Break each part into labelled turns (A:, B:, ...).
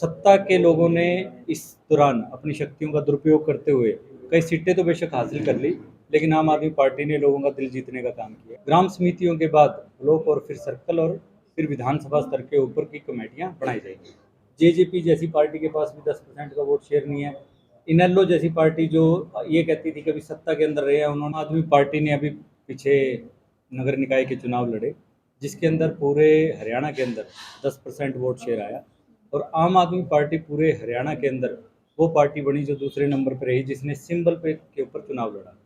A: सत्ता के लोगों ने इस दौरान अपनी शक्तियों का दुरुपयोग करते हुए कई सीटें तो बेशक हासिल कर ली, लेकिन आम आदमी पार्टी ने लोगों का दिल जीतने का काम किया। ग्राम समितियों के बाद ब्लॉक और फिर सर्कल और फिर विधानसभा स्तर के ऊपर की कमेटियां बनाई जाएंगी। जेजेपी जैसी पार्टी के पास भी 10% का वोट शेयर नहीं है। इनेलो जैसी पार्टी जो ये कहती थी कभी सत्ता के अंदर रहे हैं, उन्होंने आदमी पार्टी ने अभी पीछे नगर निकाय के चुनाव लड़े, जिसके अंदर पूरे हरियाणा के अंदर 10% वोट शेयर आया। और आम आदमी पार्टी पूरे हरियाणा के अंदर वो पार्टी बनी जो दूसरे नंबर पर रही, जिसने सिंबल पे के ऊपर चुनाव लड़ा।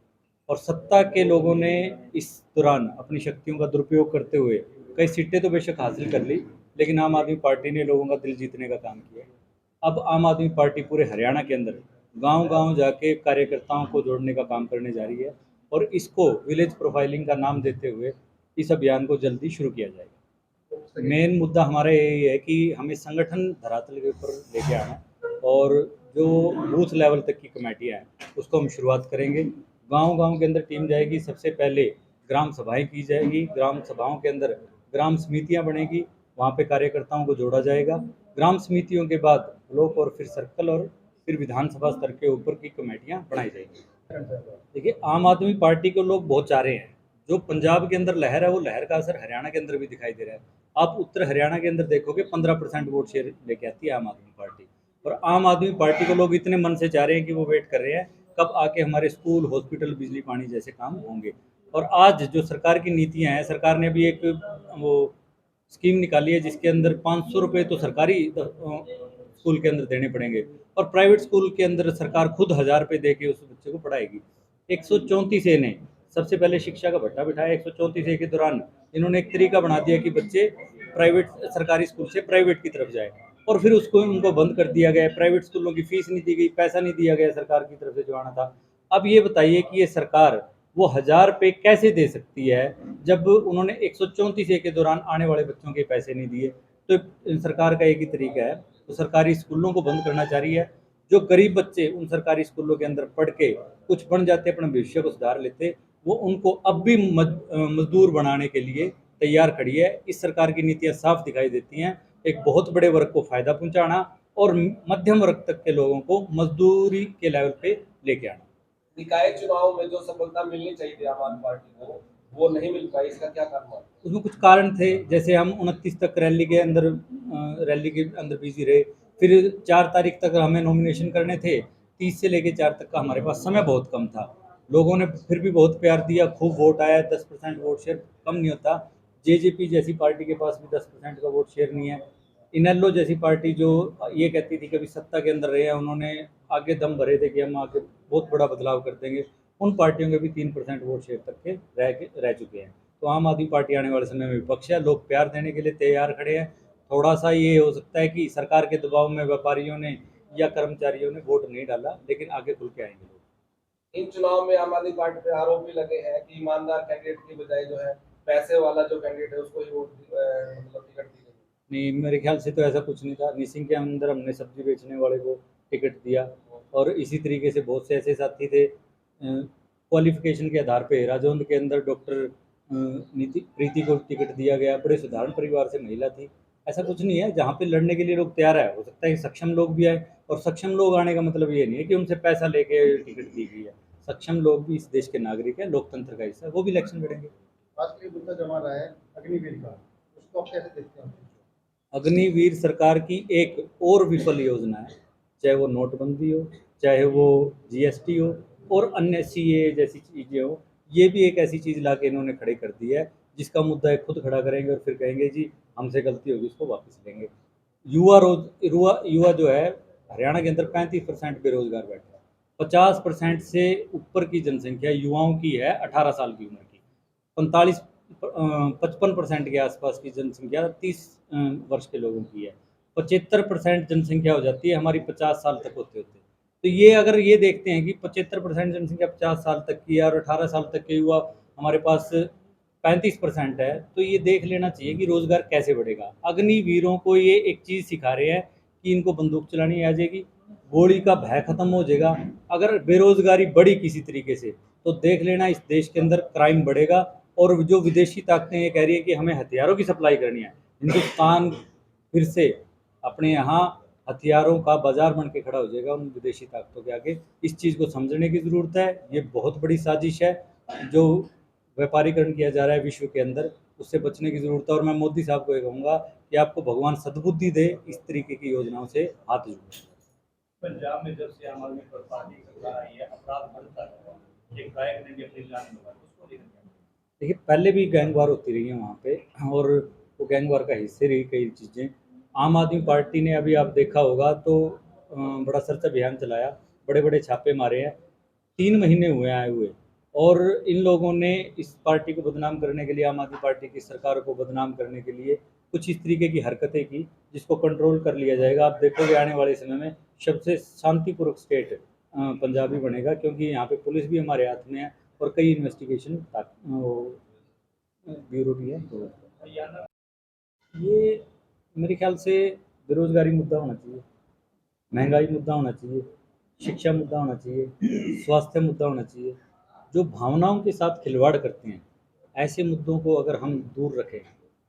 A: और सत्ता के लोगों ने इस दौरान अपनी शक्तियों का दुरुपयोग करते हुए कई सीटें तो बेशक हासिल कर ली, लेकिन आम आदमी पार्टी ने लोगों का दिल जीतने का काम किया। अब आम आदमी पार्टी पूरे हरियाणा के अंदर गांव-गांव जाके कार्यकर्ताओं को जोड़ने का काम करने जा रही है, और इसको विलेज प्रोफाइलिंग का नाम देते हुए इस अभियान को जल्दी शुरू किया जाएगा। मेन मुद्दा हमारा यही है कि हमें संगठन धरातल के ऊपर लेके आना है, और जो बूथ लेवल तक की कमेटियाँ हैं उसको हम शुरुआत करेंगे। गांव-गांव के अंदर टीम जाएगी, सबसे पहले ग्राम सभाएं की जाएगी, ग्राम सभाओं के अंदर ग्राम समितियां बनेगी, वहाँ पे कार्यकर्ताओं को जोड़ा जाएगा। ग्राम समितियों के बाद ब्लॉक और फिर सर्कल और फिर विधानसभा स्तर के ऊपर की कमेटियां बनाई जाएंगी। देखिए, आम आदमी पार्टी को लोग बहुत चाह रहे हैं। जो पंजाब के अंदर लहर है, वो लहर का असर हरियाणा के अंदर भी दिखाई दे रहा है। आप उत्तर हरियाणा के अंदर देखोगे 15% वोट शेयर लेके आती है आम आदमी पार्टी। और आम आदमी पार्टी को लोग इतने मन से चाह रहे हैं कि वो वेट कर रहे हैं कब आके हमारे स्कूल, हॉस्पिटल, बिजली पानी जैसे काम होंगे। और आज जो सरकार की नीतियां हैं, सरकार ने अभी एक वो स्कीम निकाली है जिसके अंदर 500 रुपये तो सरकारी स्कूल के अंदर देने पड़ेंगे, और प्राइवेट स्कूल के अंदर सरकार खुद 1000 रुपये दे के उस बच्चे को पढ़ाएगी। 134 ए ने सबसे पहले शिक्षा का भत्ता बिठाया। 134 ए के दौरान इन्होंने एक तरीका बना दिया कि बच्चे प्राइवेट सरकारी स्कूल से प्राइवेट की तरफ जाए, और फिर उसको उनको बंद कर दिया गया। प्राइवेट स्कूलों की फीस नहीं दी गई, पैसा नहीं दिया गया सरकार की तरफ से जो आना था। अब ये बताइए कि ये सरकार वो 1000 रुपये कैसे दे सकती है जब उन्होंने 134 के दौरान आने वाले बच्चों के पैसे नहीं दिए। तो सरकार का एक ही तरीका है, तो सरकारी स्कूलों को बंद करना चाह रही है। जो गरीब बच्चे उन सरकारी स्कूलों के अंदर पढ़ के कुछ बन जाते, अपने भविष्य को सुधार लेते, वो उनको अब भी मजदूर बनाने के लिए तैयार खड़ी है। इस सरकार की नीतियां साफ दिखाई देती हैं, एक बहुत बड़े वर्ग को फायदा पहुंचाना और मध्यम वर्ग तक के लोगों को मजदूरी के लेवल पे लेके आना।
B: निकाय चुनाव में जो सफलता मिलनी चाहिए थी आम आदमी पार्टी को, वो नहीं मिल पाई, इसका क्या कारण है?
A: उसमें कुछ कारण थे, जैसे हम 29 तक रैली के अंदर बिजी रहे। फिर 4 तारीख तक हमें नॉमिनेशन करने थे, 30 से लेके 4 तक का हमारे पास समय बहुत कम था। लोगों ने फिर भी बहुत प्यार दिया, खूब वोट आया। 10% वोट शेयर कम नहीं होता। जेजेपी जैसी पार्टी के पास भी 10% का वोट शेयर नहीं है। इनेलो जैसी पार्टी जो ये कहती थी कभी सत्ता के अंदर रहे हैं, उन्होंने आगे दम भरे थे कि हम आगे बहुत बड़ा बदलाव कर देंगे। उन पार्टियों के भी 3% वोट शेयर तक के रह चुके हैं। तो आम आदमी पार्टी आने वाले समय में विपक्ष है, लोग प्यार देने के लिए तैयार खड़े हैं। थोड़ा सा ये हो सकता है कि सरकार के दबाव में व्यापारियों ने या कर्मचारियों ने वोट नहीं डाला, लेकिन आगे खुल के आएंगे लोग।
B: इन चुनाव में आम आदमी पार्टी पे आरोप भी लगे हैं कि ईमानदार कैंडिडेट की बजाय जो है पैसे वाला जो कैंडिडेट है उसको ही वोट मतलब टिकट दी गई।
A: नहीं, मेरे ख्याल से तो ऐसा कुछ नहीं था। निसिंग के अंदर हमने सब्जी बेचने वाले को टिकट दिया, और इसी तरीके से बहुत से ऐसे साथी थे। क्वालिफिकेशन के आधार पे राजौंद के अंदर डॉक्टर नीति प्रीति को टिकट दिया गया, बड़े साधारण परिवार से महिला थी। ऐसा कुछ नहीं है, जहाँ पे लड़ने के लिए लोग तैयार है। हो सकता है कि सक्षम लोग भी आए, और सक्षम लोग आने का मतलब ये नहीं है कि उनसे पैसा लेके टिकट दी गई है। सक्षम लोग भी इस देश के नागरिक हैं, लोकतंत्र का हिस्सा है, वो भी इलेक्शन लड़ेंगे।
C: आज के लिए मुद्दा जमा रहा है अग्निवीर का, उसको आप कैसे देखते हैं?
A: अग्निवीर सरकार की एक और विफल योजना है, चाहे वो नोटबंदी हो, चाहे वो जीएसटी हो, और अन्य सीए जैसी चीज़ें हो। ये भी एक ऐसी चीज़ ला के इन्होंने खड़ी कर दी है जिसका मुद्दा है खुद खड़ा करेंगे और फिर कहेंगे जी हमसे गलती होगी, इसको वापस लेंगे। युवा जो है हरियाणा के अंदर 35% बेरोजगार बैठा है। 50% से ऊपर की जनसंख्या युवाओं की है 18 साल की उम्र की। 55% के आसपास की जनसंख्या 30 वर्ष के लोगों की है। 75% जनसंख्या हो जाती है हमारी 50 साल तक होते होते। तो ये अगर ये देखते हैं कि 75% जनसंख्या 50 साल तक की है और 18 साल तक के युवा हमारे पास 35% है, तो ये देख लेना चाहिए कि रोज़गार कैसे बढ़ेगा। अग्निवीरों को ये एक चीज़ सिखा रहे हैं कि इनको बंदूक चलानी आ जाएगी, गोली का भय खत्म हो जाएगा। अगर बेरोजगारी बढ़ी किसी तरीके से, तो देख लेना इस देश के अंदर क्राइम बढ़ेगा। और जो विदेशी ताकतें ये कह रही है कि हमें हथियारों की सप्लाई करनी है, हिंदुस्तान फिर से अपने यहाँ हथियारों का बाजार बन के खड़ा हो जाएगा उन विदेशी ताकतों के आगे। इस चीज़ को समझने की ज़रूरत है। ये बहुत बड़ी साजिश है जो व्यापारीकरण किया जा रहा है विश्व के अंदर, उससे बचने की ज़रूरत है। और मैं मोदी साहब को ये कहूँगा कि आपको भगवान सद्बुद्धि दे इस तरीके की योजनाओं से हाथ जोड़े।
D: पंजाब में जब से आम आदमी पार्टी की सरकार आई है, अपराध बढ़ता है। एक गायक ने भी अपनी जान गंवाई, उसको लेकर क्या?
A: देखिए, पहले भी गैंगवार होती रही है वहाँ पे, और वो गैंगवार का हिस्से रही कई चीज़ें। आम आदमी पार्टी ने, अभी आप देखा होगा तो बड़ा सर्च अभियान चलाया, बड़े बड़े छापे मारे हैं। 3 महीने हुए आए हुए, और इन लोगों ने इस पार्टी को बदनाम करने के लिए, आम आदमी पार्टी की सरकार को बदनाम करने के लिए कुछ इस तरीके की हरकतें की जिसको कंट्रोल कर लिया जाएगा। आप देखोगे आने वाले समय में सबसे शांतिपूर्वक स्टेट पंजाब ही बनेगा, क्योंकि यहाँ पे पुलिस भी हमारे हाथ में है और कई इन्वेस्टिगेशन ब्यूरो भी है। तो
D: हरियाणा
A: ये मेरे ख्याल से बेरोजगारी मुद्दा होना चाहिए, महंगाई मुद्दा होना चाहिए, शिक्षा मुद्दा होना चाहिए, स्वास्थ्य मुद्दा होना चाहिए। जो भावनाओं के साथ खिलवाड़ करते हैं, ऐसे मुद्दों को अगर हम दूर रखें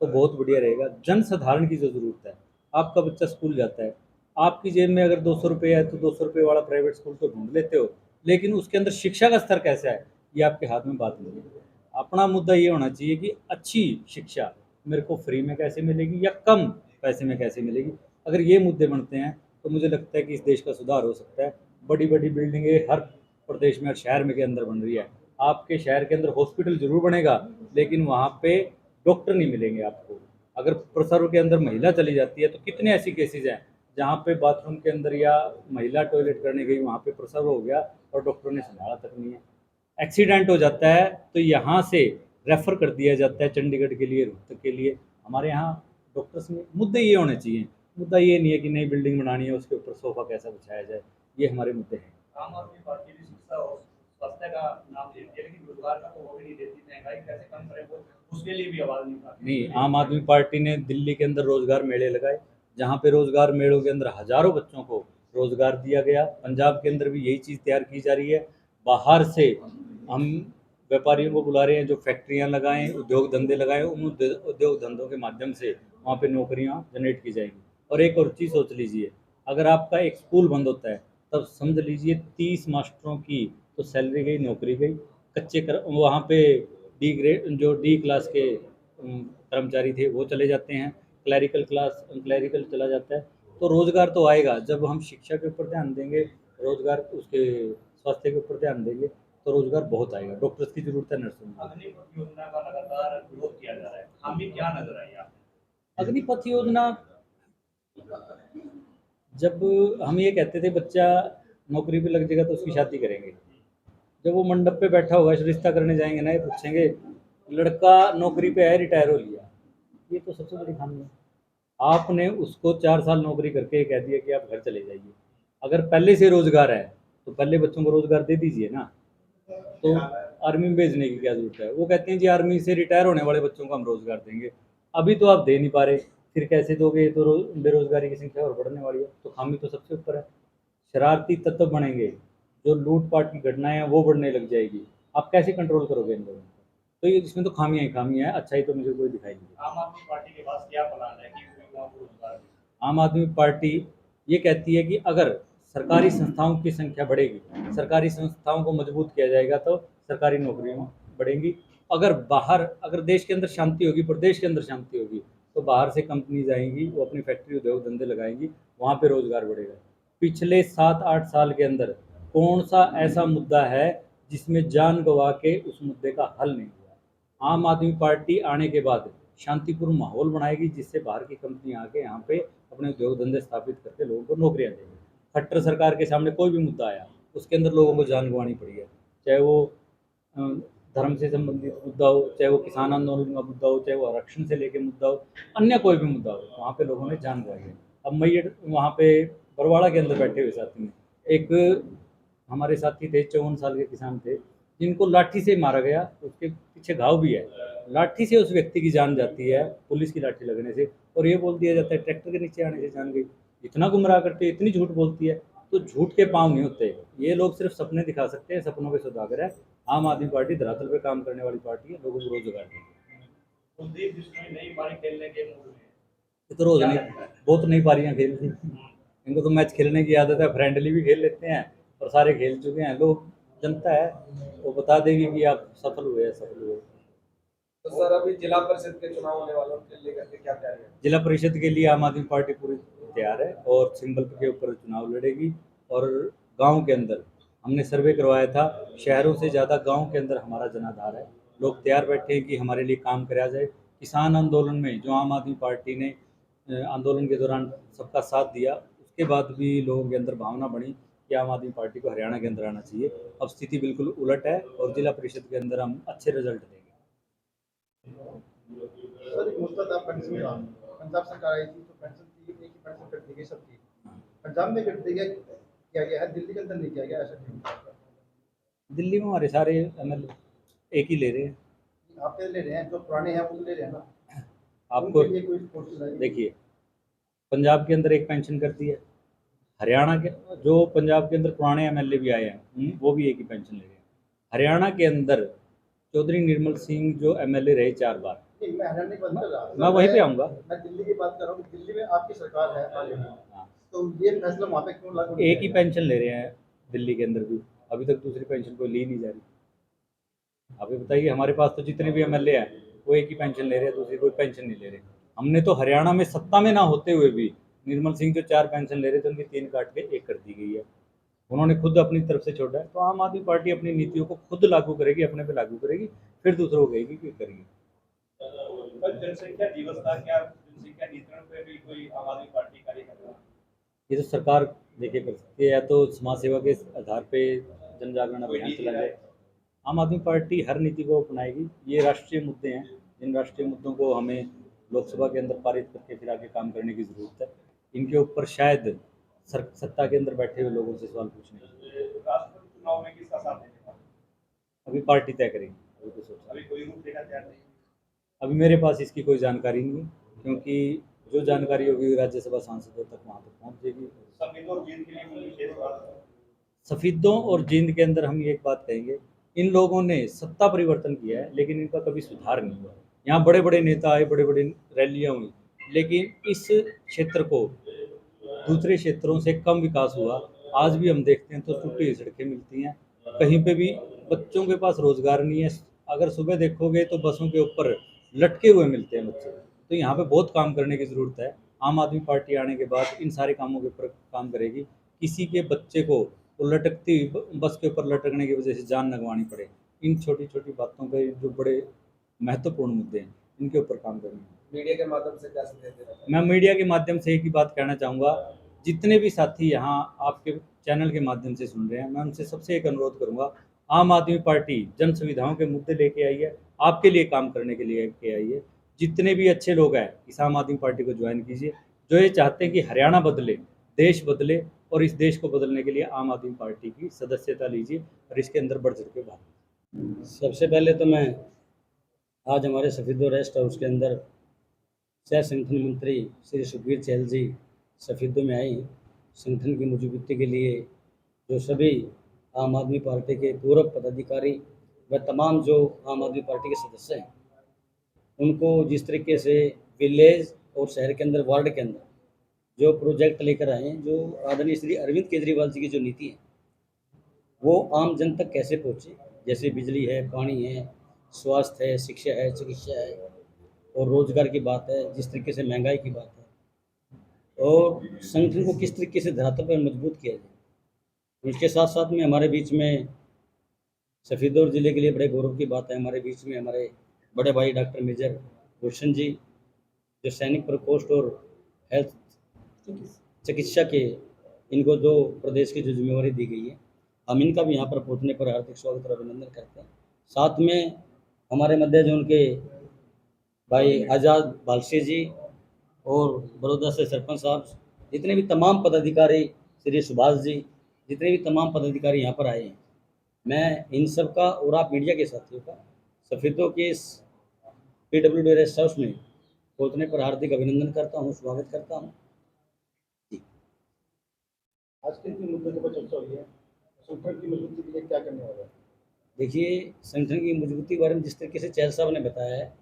A: तो बहुत बढ़िया रहेगा। जन साधारण की जो ज़रूरत है, आपका बच्चा स्कूल जाता है, आपकी जेब में अगर 200 रुपये है तो 200 रुपये वाला प्राइवेट स्कूल तो ढूंढ लेते हो, लेकिन उसके अंदर शिक्षा का स्तर कैसा है ये आपके हाथ में बात नहीं है। अपना मुद्दा ये होना चाहिए कि अच्छी शिक्षा मेरे को फ्री में कैसे मिलेगी या कम पैसे में कैसे मिलेगी। अगर ये मुद्दे बनते हैं तो मुझे लगता है कि इस देश का सुधार हो सकता है। बड़ी बड़ी बिल्डिंगें हर प्रदेश में, हर शहर में के अंदर बन रही है। आपके शहर के अंदर हॉस्पिटल जरूर बनेगा, लेकिन वहाँ पे डॉक्टर नहीं मिलेंगे आपको। अगर प्रसव के अंदर महिला चली जाती है तो कितने ऐसी केसेज हैं जहाँ पे बाथरूम के अंदर या महिला टॉयलेट करने गई, वहाँ पे प्रसव हो गया और डॉक्टरों ने संभाला तक नहीं है। एक्सीडेंट हो जाता है तो यहाँ से रेफ़र कर दिया जाता है चंडीगढ़ के लिए, रोहतक के लिए। हमारे यहाँ डॉक्टर्स में मुद्दे ये होने चाहिए। मुद्दा ये नहीं है कि नई बिल्डिंग बनानी है, उसके ऊपर सोफ़ा कैसा बिछाया जाए, ये हमारे मुद्दे हैं।
D: आम आदमी पार्टी भी शिक्षा और स्वास्थ्य का नाम लेती है, लेकिन रोजगार का तो वो भी नहीं देती। महंगाई कैसे कम करे, वो उसके लिए भी आवाज नहीं उठाती।
A: नहीं, आम आदमी पार्टी ने दिल्ली के अंदर रोज़गार मेले लगाए, जहाँ पे रोज़गार मेलों के अंदर हज़ारों बच्चों को रोज़गार दिया गया। पंजाब के अंदर भी यही चीज़ तैयार की जा रही है। बाहर से हम व्यापारियों को बुला रहे हैं जो फैक्ट्रियाँ लगाएँ, उद्योग धंधे लगाएँ, उन उद्योग धंधों के माध्यम से वहाँ पे नौकरियाँ जनरेट की जाएंगी। और एक और चीज़ सोच लीजिए, अगर आपका एक स्कूल बंद होता है तब समझ लीजिए 30 मास्टरों की तो सैलरी गई, नौकरी गई। कच्चे कर वहाँ पे डी ग्रेड, जो डी क्लास के कर्मचारी थे वो चले जाते हैं, क्लैरिकल चला जाता है। तो रोज़गार तो आएगा जब हम शिक्षा के ऊपर ध्यान देंगे, रोज़गार उसके स्वास्थ्य के ऊपर ध्यान देंगे तो रोज़गार बहुत आएगा। डॉक्टर्स की ज़रूरत है, नर्सों की।
D: अग्निपथ योजना का लगातार विरोध किया जा रहा है, खामी क्या नजर आई आपको?
A: अग्निपथ योजना, जब हम ये कहते थे बच्चा नौकरी पे लग जाएगा तो उसकी शादी करेंगे, जब वो मंडप पे बैठा होगा रिश्ता करने जाएंगे ना, ये पूछेंगे लड़का नौकरी पे है, रिटायर हो लिया। ये तो सबसे बड़ी खामी है। आपने उसको 4 साल नौकरी करके कह दिया कि आप घर चले जाइए। अगर पहले से रोजगार है तो पहले बच्चों को रोजगार दे दीजिए ना। तो आर्मी में भेजने की क्या जरूरत है? वो कहते हैं जी आर्मी से रिटायर होने वाले बच्चों को हम रोजगार देंगे। अभी तो आप दे नहीं पा रहे, फिर कैसे दोगे? ये तो बेरोजगारी की संख्या और बढ़ने वाली है। तो खामी तो सबसे ऊपर है। शरारती तत्व बढ़ेंगे, जो लूटपाट की घटनाएं हैं वो बढ़ने लग जाएगी। आप कैसे कंट्रोल करोगे इन लोगों को? तो ये इसमें तो खामियां ही खामियां हैं, अच्छाई तो मुझे कोई दिखाई नहीं देती।
D: आम आदमी पार्टी के पास क्या प्लान है कि युवाओं को रोजगार दे?
A: आम आदमी पार्टी ये कहती है कि अगर सरकारी संस्थाओं की संख्या बढ़ेगी, सरकारी संस्थाओं को मजबूत किया जाएगा तो सरकारी नौकरियां बढ़ेंगी। अगर देश के अंदर शांति होगी, प्रदेश के अंदर शांति होगी, तो बाहर से कंपनीज आएंगी, वो अपनी फैक्ट्री उद्योग धंधे लगाएंगी, वहाँ पे रोजगार बढ़ेगा। पिछले 7-8 साल के अंदर कौन सा ऐसा मुद्दा है जिसमें जान गंवा के उस मुद्दे का हल नहीं हुआ? आम आदमी पार्टी आने के बाद शांतिपूर्ण माहौल बनाएगी, जिससे बाहर की कंपनियां आके यहाँ पे अपने उद्योग धंधे स्थापित करके लोगों को नौकरियां देंगे। खट्टर सरकार के सामने कोई भी मुद्दा आया, उसके अंदर लोगों को जान गंवानी पड़ी है, चाहे वो अ, धर्म से संबंधित मुद्दा हो, चाहे वो किसान आंदोलन का मुद्दा हो, चाहे वो आरक्षण से लेके मुद्दा हो, अन्य कोई भी मुद्दा हो, वहाँ पे लोगों ने जान गंवाई है। अब मैयड वहाँ पे बरवाड़ा के अंदर बैठे हुए साथी में एक हमारे साथी थे, 54 साल के किसान थे, जिनको लाठी से मारा गया, उसके पीछे घाव भी है। लाठी से उस व्यक्ति की जान जाती है, पुलिस की लाठी लगने से, और ये बोल दिया जाता है ट्रैक्टर के नीचे आने से जान गई। इतना गुमराह करते, इतनी झूठ बोलती है। तो झूठ के पाँव नहीं होते, ये लोग सिर्फ सपने दिखा सकते हैं, सपनों के सौदागर है। आम आदमी पार्टी धरातल पे काम करने वाली पार्टी है, लोगों को रोजगार देगी।
D: कुलदीप बिश्नोई नई पारी खेलने के मूड में
A: ये तो रोज
D: क्या
A: नहीं,
D: लगता है?
A: बहुत नई पारियां खेल दी। इनको तो मैच खेलने की आदत है, फ्रेंडली भी खेल लेते हैं और सारे खेल चुके हैं लोग। जनता है वो बता देगी कि आप सफल हुए असफल हुए।
B: तो सर अभी जिला परिषद के चुनाव होने वाले हैं, उनके लेकर के क्या तैयारी है?
A: जिला परिषद के लिए आम आदमी पार्टी पूरी तैयार है और सिंबल के ऊपर चुनाव लड़ेगी। और गांव के अंदर हमने सर्वे करवाया था, शहरों से ज़्यादा गांव के अंदर हमारा जनाधार है। लोग तैयार बैठे हैं कि हमारे लिए काम कराया जाए। किसान आंदोलन में जो आम आदमी पार्टी ने आंदोलन के दौरान सबका साथ दिया, उसके बाद भी लोगों के अंदर भावना बनी कि आम आदमी पार्टी को हरियाणा के अंदर आना चाहिए। अब स्थिति बिल्कुल उलट है और जिला परिषद के अंदर हम अच्छे रिजल्ट देंगे।
C: सर एक मुद्दा था पेंशन का। पंजाब सरकार आई थी तो पेंशन की एक ही पेंशन कर दी गई सबकी। पंजाब में कर दिया किया गया है, दिल्ली के अंदर नहीं किया गया, ऐसा क्यों?
A: दिल्ली में हमारे सारे एमएलए एक ही ले रहे हैं।
C: आप ले रहे हैं, जो पुराने हैं वो ले रहे हैं ना।
A: आपको
C: उनके लिए कोई पॉलिसी लाई?
A: देखिए, पंजाब के अंदर एक पेंशन कर दी है, हरियाणा के जो पंजाब के अंदर पुराने एमएलए भी आए हैं वो भी एक ही पेंशन ले रहे हैं। हरियाणा के अंदर चौधरी निर्मल सिंह जो एमएलए रहे 4 बार,
C: नहीं, मैं हरियाणा की बात कर रहा हूँ।
A: मैं वहीं पे आऊँगा।
C: मैं दिल्ली की बात कर रहा हूँ कि दिल्ली में आपकी सरकार है ऑलरेडी,
A: हाँ,
C: तो ये फैसला वहाँ पे क्यों लागू नहीं
A: एक ही
C: किया
A: पेंशन ले रहे हैं दिल्ली के अंदर भी। अभी तक दूसरी पेंशन कोई ली नहीं जा रही। आप ये बताइए, हमारे पास तो जितने भी एमएलए हैं वो एक ही पेंशन ले रहे हैं, दूसरी कोई पेंशन नहीं ले रहे। हमने तो हरियाणा में सत्ता में ना होते हुए भी निर्मल सिंह जो 4 पेंशन ले रहे थे उनकी 3 काट के 1 कर दी गई है। उन्होंने खुद अपनी तरफ से छोड़ा है। तो आम आदमी पार्टी अपनी नीतियों को खुद लागू करेगी, अपने पे लागू करेगी, फिर दूसरों को कहेगी कि करिए।
D: कल जनसंख्या दिवस था, क्या जनसंख्या नियंत्रण पे भी कोई आम आदमी पार्टी कार्य कर रहा है?
A: ये तो सरकार देखिए कर सकती है, या तो समाज सेवा के आधार पे जन जागरण
D: कोई
A: अभियान
D: नीति
A: चलाएंगे।
D: लाए?
A: आम आदमी पार्टी हर नीति को अपनाएगी। ये राष्ट्रीय मुद्दे हैं, इन राष्ट्रीय मुद्दों को हमें लोकसभा के अंदर पारित करके फिर आगे काम करने की ज़रूरत है। इनके ऊपर शायद सत्ता के अंदर बैठे हुए लोगों से सवाल पूछने की।
D: राष्ट्रपति चुनाव में किसका साथ देने का?
A: अभी पार्टी तय करेगी, अभी तो सोचा
D: अभी कोई रूपरेखा तैयार नहीं।
A: अभी मेरे पास इसकी कोई जानकारी नहीं है, क्योंकि जो जानकारी होगी राज्यसभा सांसदों तक वहाँ तक पहुँच जाएगी।
D: संविधान और जीत के लिए कोई विशेष बात?
A: सफेदों और जींद के अंदर हम एक बात कहेंगे, इन लोगों ने सत्ता परिवर्तन किया है लेकिन इनका कभी सुधार नहीं हुआ। यहाँ बड़े बड़े नेता आए, बड़े बड़े रैलियाँ हुई, लेकिन इस क्षेत्र को दूसरे क्षेत्रों से कम विकास हुआ। आज भी हम देखते हैं तो टूटी हुई सड़कें मिलती हैं, कहीं पे भी बच्चों के पास रोजगार नहीं है। अगर सुबह देखोगे तो बसों के ऊपर लटके हुए मिलते हैं बच्चे। तो यहाँ पे बहुत काम करने की ज़रूरत है। आम आदमी पार्टी आने के बाद इन सारे कामों के ऊपर काम करेगी। किसी के बच्चे को वो लटकती बस के ऊपर लटकने की वजह से जान लगवानी पड़े, इन छोटी छोटी बातों के जो बड़े महत्वपूर्ण मुद्दे हैं इनके ऊपर काम करेंगे।
B: मीडिया के माध्यम से क्या संदेश देना चाहेंगे?
A: मैं मीडिया के माध्यम से एक ही बात कहना चाहूँगा, जितने भी साथी यहाँ आपके चैनल के माध्यम से सुन रहे हैं, मैं उनसे सबसे एक अनुरोध करूँगा, आम आदमी पार्टी जन सुविधाओं के मुद्दे लेके आई है, आपके लिए काम करने के लिए लेके आई है। जितने भी अच्छे लोग हैं इस आम आदमी पार्टी को ज्वाइन कीजिए, जो ये चाहते हैं कि हरियाणा बदले, देश बदले, और इस देश को बदलने के लिए आम आदमी पार्टी की सदस्यता लीजिए और इसके अंदर बढ़ चढ़ के भाग।
E: सबसे पहले तो मैं आज हमारे सफेदो रेस्ट हाउस के अंदर शहर संगठन मंत्री श्री सुखबीर चहल जी सफेदों में आई संगठन की मजबूती के लिए। जो सभी आम आदमी पार्टी के पूर्व पदाधिकारी व तमाम जो आम आदमी पार्टी के सदस्य हैं, उनको जिस तरीके से विलेज और शहर के अंदर, वार्ड के अंदर जो प्रोजेक्ट लेकर आए हैं, जो आदरणीय श्री अरविंद केजरीवाल जी की जो नीति है वो आम जन तक कैसे पहुँचे, जैसे बिजली है, पानी है, स्वास्थ्य है, शिक्षा है, चिकित्सा है और रोजगार की बात है, जिस तरीके से महंगाई की बात है, और संगठन को किस तरीके से धरातल पर मजबूत किया जाए। इसके साथ साथ में हमारे बीच में सफेदौर जिले के लिए बड़े गौरव की बात है, हमारे बीच में हमारे बड़े भाई डॉक्टर मेजर रोशन जी, जो सैनिक प्रकोष्ठ और हेल्थ चिकित्सा के, इनको जो प्रदेश की जो जिम्मेवारी दी गई है, हम इनका भी यहाँ पर पहुँचने पर हार्दिक स्वागत और अभिनंदन करते हैं। साथ में हमारे मध्य जो उनके भाई आज़ाद बालसे जी और बड़ौदा से सरपंच साहब, जितने भी तमाम पदाधिकारी, श्री सुभाष जी, जितने भी तमाम पदाधिकारी यहाँ पर आए हैं, मैं इन सब का और आप मीडिया के साथियों का सफेदों के इस PWD रेस्ट हाउस में पहुँचने पर हार्दिक अभिनंदन करता हूँ, स्वागत करता हूँ।
C: आज किन किन मुद्दों के ऊपर चर्चा हुई है? संगठन की मजबूती के लिए क्या करने वाला है?
E: देखिए, संगठन की मजबूती के बारे में जिस तरीके से चहल साहब ने बताया है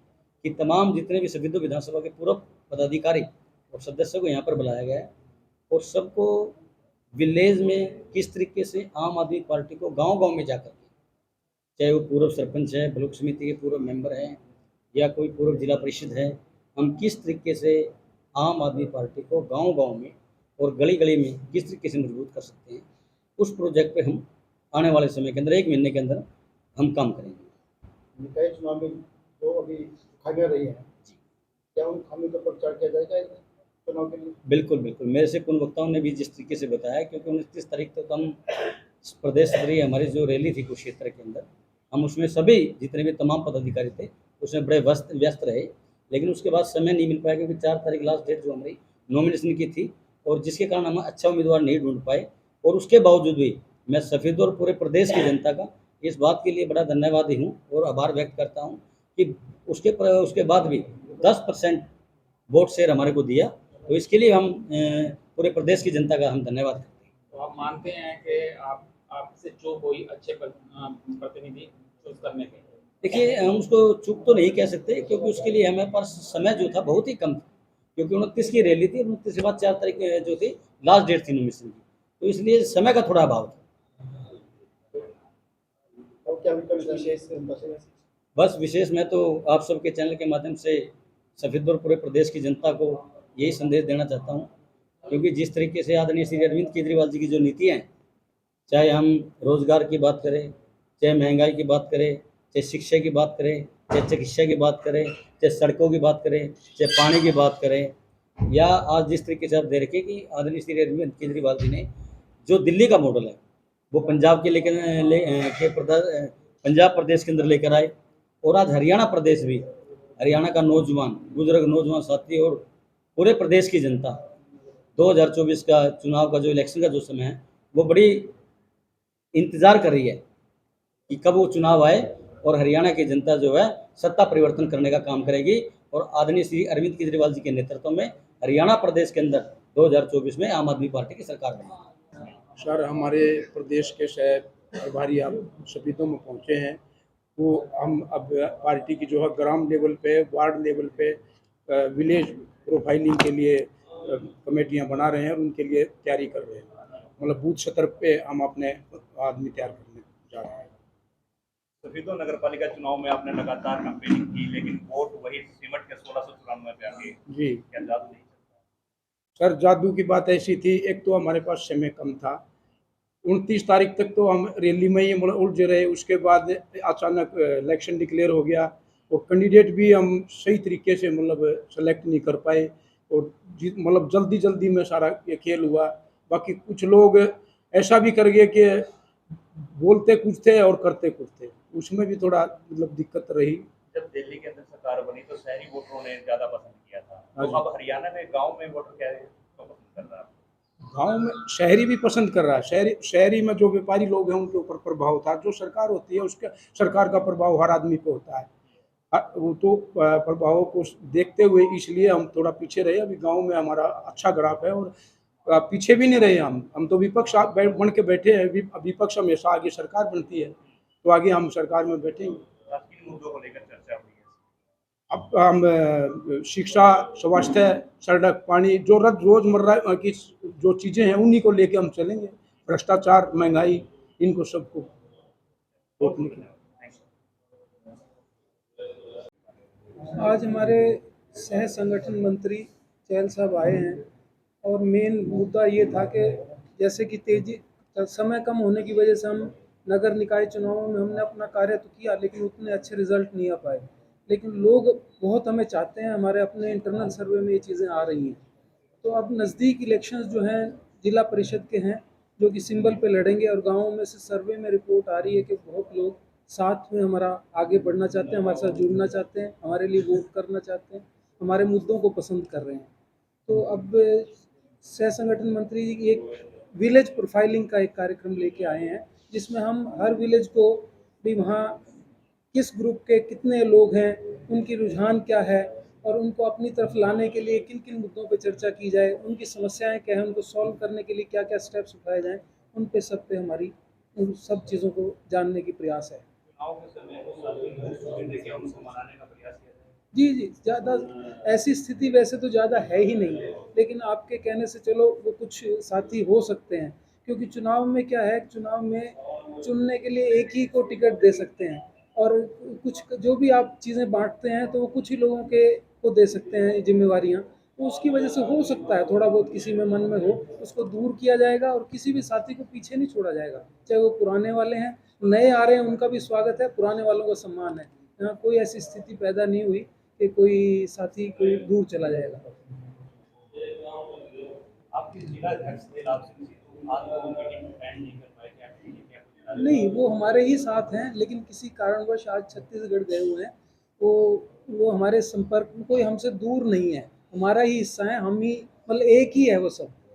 E: कि तमाम जितने भी सफेदों विधानसभा के पूर्व पदाधिकारी और सदस्यों को यहाँ पर बुलाया गया है, और सबको विलेज में किस तरीके से आम आदमी पार्टी को गांव-गांव में जाकर के, चाहे वो पूर्व सरपंच है, ब्लॉक समिति के पूर्व मेंबर हैं या कोई पूर्व जिला परिषद है, हम किस तरीके से आम आदमी पार्टी को गांव-गांव में और गली-गली में किस तरीके से मजबूत कर सकते हैं, उस प्रोजेक्ट पे हम आने वाले समय के अंदर 1 महीने के अंदर हम काम करेंगे।
C: निकाय चुनाव में जो अभी खामियां रही हैं, क्या उन खामियों का प्रचार किया जाएगा इस चुनाव के लिए?
E: बिल्कुल, बिल्कुल। मेरे से कुछ वक्ताओं ने भी जिस तरीके से बताया, क्योंकि 29 तारीख तक हम प्रदेश स्तरीय हमारी जो रैली थी कुरुक्षेत्र के अंदर, हम उसमें सभी जितने भी तमाम पदाधिकारी थे, उसमें बड़े व्यस्त रहे। लेकिन उसके बाद समय नहीं मिल पाया, क्योंकि 4 तारीख लास्ट डेट जो हमारी नॉमिनेशन की थी, और जिसके कारण हम अच्छा उम्मीदवार नहीं ढूँढ पाए। और उसके बावजूद भी मैं सफेद और पूरे प्रदेश की जनता का इस बात के लिए बड़ा धन्यवादी हूँ और आभार व्यक्त करता हूँ कि उसके बाद भी 10% वोट शेयर हमारे को दिया। तो इसके लिए हम पूरे प्रदेश की जनता का हम धन्यवाद करते हैं।
F: तो आप मानते हैं कि आपसे चूक हुई अच्छे प्रतिनिधि चूज करने के?
E: देखिए, हम उसको चूक तो नहीं कह सकते, क्योंकि उसके लिए हमारे पास समय जो था बहुत ही कम था, क्योंकि 29 की रैली थी, 29 के बाद 4 तारीख जो थी लास्ट डेट थी नॉमिनेशन की, तो इसलिए समय का थोड़ा अभाव था।
C: और क्या विकल्प विशेष उनका से?
E: बस विशेष मैं तो आप सबके चैनल के माध्यम से सफेद और पूरे प्रदेश की जनता को यही संदेश देना चाहता हूँ, क्योंकि जिस तरीके से आदरणीय श्री अरविंद केजरीवाल जी की जो नीतियाँ हैं, चाहे हम रोजगार की बात करें, चाहे महंगाई की बात करें, चाहे शिक्षा की बात करें, चाहे चिकित्सा की बात करें, चाहे सड़कों की बात करें, चाहे पानी की बात करें, या आज जिस तरीके से आप देख रखे कि आदरणीय श्री अरविंद केजरीवाल जी ने जो दिल्ली का मॉडल है वो पंजाब के लेकर पंजाब प्रदेश के अंदर लेकर आए, और आज हरियाणा प्रदेश भी, हरियाणा का नौजवान, बुजुर्ग नौजवान साथी और पूरे प्रदेश की जनता 2024 का चुनाव का जो इलेक्शन का जो समय है वो बड़ी इंतज़ार कर रही है कि कब वो चुनाव आए और हरियाणा की जनता जो है सत्ता परिवर्तन करने का काम करेगी, और आदरणीय श्री अरविंद केजरीवाल जी के नेतृत्व में हरियाणा प्रदेश के अंदर 2024 में आम आदमी पार्टी की सरकार बनेगी।
G: सर, हमारे प्रदेश के शहर प्रभारी आप सफीदों में पहुँचे हैं, वो हम अब पार्टी की जो है ग्राम लेवल पे, वार्ड लेवल पे विलेज प्रोफाइलिंग के लिए कमेटियां बना रहे हैं और उनके लिए तैयारी कर रहे हैं। मतलब बूथ स्तर पे हम अपने आदमी तैयार करने जा रहे हैं।
D: सफीदों नगर पालिका चुनाव में आपने लगातार कैंपेनिंग की, लेकिन वोट वही सिमट के 1694 पे आ गए।
G: जी
D: क्या जादू नहीं चलता?
G: सर, जादू की बात ऐसी थी, एक तो हमारे पास समय कम था, 29 तारीख तक तो हम रैली में ही मतलब उलझे रहे। उसके बाद अचानक इलेक्शन डिक्लेयर हो गया और कैंडिडेट भी हम सही तरीके से मतलब सेलेक्ट नहीं कर पाए, और मतलब जल्दी में सारा ये खेल हुआ। बाकी कुछ लोग ऐसा भी कर गए कि बोलते कुछ थे और करते कुछ थे, उसमें भी थोड़ा मतलब दिक्कत रही।
D: जब दिल्ली के अंदर सरकार बनी तो शहरी वोटरों ने ज्यादा पसंद किया था,
G: हाँ
D: तो
G: जी।
D: अब हरियाणा में गांव में वोटर क्या पसंद कर रहा है?
G: गांव में शहरी भी पसंद कर रहा है। शहरी में जो व्यापारी लोग हैं उनके ऊपर प्रभाव था, जो सरकार होती है उसका सरकार का प्रभाव हर आदमी पे होता है। वो तो प्रभावों को देखते हुए इसलिए हम थोड़ा पीछे रहे। अभी गांव में हमारा अच्छा ग्राफ है और पीछे भी नहीं रहे हम तो विपक्ष बन के बैठे हैं। विपक्ष हमेशा आगे सरकार बनती है, तो आगे हम सरकार में बैठेंगे।
D: किन मुद्दों को लेकर चर्चा हुई है?
G: अब हम शिक्षा, स्वास्थ्य, सड़क, पानी, जो रोजमर्रा की जो चीज़ें हैं उन्हीं को लेके हम चलेंगे। भ्रष्टाचार, महंगाई, इनको सबको रोकने के लिए।
H: आज हमारे सह संगठन मंत्री चहल साहब आए हैं और मेन मुद्दा ये था कि जैसे कि समय कम होने की वजह से हम नगर निकाय चुनावों में हमने अपना कार्य तो किया, लेकिन उतने अच्छे रिजल्ट नहीं आ पाए। लेकिन लोग बहुत हमें चाहते हैं, हमारे अपने इंटरनल सर्वे में ये चीज़ें आ रही हैं। तो अब नज़दीक इलेक्शंस जो हैं जिला परिषद के हैं, जो कि सिंबल पे लड़ेंगे, और गाँवों में से सर्वे में रिपोर्ट आ रही है कि बहुत लोग साथ में हमारा आगे बढ़ना चाहते हैं, हमारे साथ जुड़ना चाहते हैं, हमारे लिए वोट करना चाहते हैं, हमारे मुद्दों को पसंद कर रहे हैं। तो अब सह संगठन मंत्री जी एक विलेज प्रोफाइलिंग का एक कार्यक्रम लेके आए हैं, जिसमें हम हर विलेज को भी वहाँ किस ग्रुप के कितने लोग हैं, उनकी रुझान क्या है, और उनको अपनी तरफ लाने के लिए किन किन मुद्दों पर चर्चा की जाए, उनकी समस्याएं क्या हैं, उनको सॉल्व करने के लिए क्या क्या स्टेप्स उठाए जाएं, उन पे सब पे हमारी उन सब चीज़ों को जानने की प्रयास है।
D: चुनाव के समय उनको मनाने का प्रयास किया जाए।
H: जी, जी, ज़्यादा ऐसी स्थिति वैसे तो ज़्यादा है ही नहीं, लेकिन आपके कहने से चलो वो कुछ साथी हो सकते हैं, क्योंकि चुनाव में क्या है, चुनाव में चुनने के लिए एक ही को टिकट दे सकते हैं और कुछ जो भी आप चीज़ें बाँटते हैं, तो वो कुछ ही लोगों के को दे सकते हैं ज़िम्मेवारियाँ। तो उसकी वजह से हो सकता है थोड़ा बहुत किसी में मन में हो, उसको दूर किया जाएगा और किसी भी साथी को पीछे नहीं छोड़ा जाएगा। चाहे वो पुराने वाले हैं, नए आ रहे हैं उनका भी स्वागत है, पुराने वालों का सम्मान है। यहाँ कोई ऐसी स्थिति पैदा नहीं हुई कि कोई साथी कोई दूर चला जाएगा।
D: आपके जिला अध्यक्ष थे लाभ सिंह जी, तो आज वो मीटिंग अटेंड नहीं कर पाए, क्या कहेंगे, क्या कुछ राय?
H: नहीं, वो हमारे ही साथ हैं, लेकिन किसी कारणवश आज छत्तीसगढ़ गए हुए हैं। वो वो हमारे संपर्क में कोई हमसे दूर नहीं है, हमारा ही हिस्सा है, हम ही मतलब एक ही है वो सब।